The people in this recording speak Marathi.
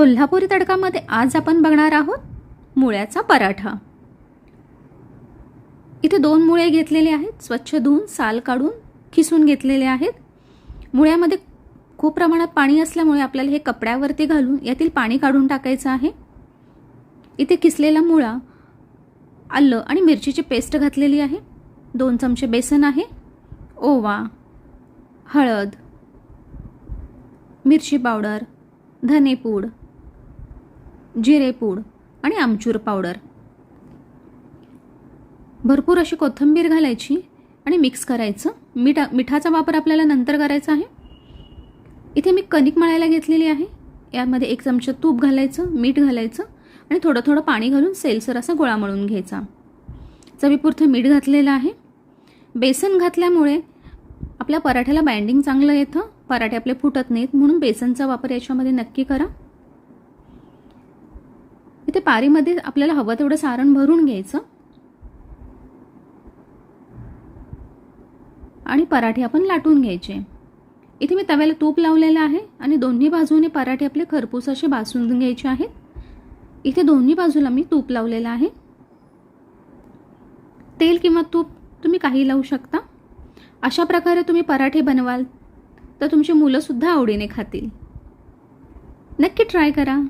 कोल्हापुरी तडकामध्ये आज आपण बघणार आहोत मुळ्याचा पराठा। इथे 2 मुळे घेतलेले आहेत, स्वच्छ धुवून साल काढून खिसून घेतलेले आहेत। मुळ्यामध्ये खूप प्रमाणात पाणी असल्यामुळे आपल्याला हे कपड्यावरती घालून यातील पाणी काढून टाकायचं आहे। इथे किसलेला मुळा, आलं आणि मिरचीची पेस्ट घातलेली आहे, 2 चमचे बेसन आहे, ओवा, हळद, मिरची पावडर, धनेपूड, जिरेपूड आणि आमचूर पावडर। भरपूर अशी कोथिंबीर घालायची आणि मिक्स करायचं। मिठाचा वापर आपल्याला नंतर करायचा आहे। इथे मी कणिक मळायला घेतलेली आहे, यामध्ये 1 चमचा तूप घालायचं, मीठ घालायचं आणि थोडं थोडं पाणी घालून सेलसर असा गोळा मळून घ्यायचा। चवीपुरतं मीठ घातलेलं आहे। बेसन घातल्यामुळे आपल्या पराठ्याला बाइंडिंग चांगलं येतं, पराठे आपले फुटत नाहीत, म्हणून बेसनचा वापर याच्यामध्ये नक्की करा। इथे पारीमध्ये आपल्याला हवं तेवढं सारण भरून घ्यायचं आणि पराठे आपण लाटून घ्यायचे। इथे मी तव्याला तूप लावलेलं आहे आणि दोन्ही बाजूने पराठे आपले खरपूस असे भाजून घ्यायचे आहेत। इथे दोन्ही बाजूला मी तूप लावलेलं आहे। तेल किंवा तूप तुम्ही काही लावू शकता। अशा प्रकारे तुम्ही पराठे बनवाल तर तुमची मुलं सुद्धा आवडीने खातील। नक्की ट्राय करा।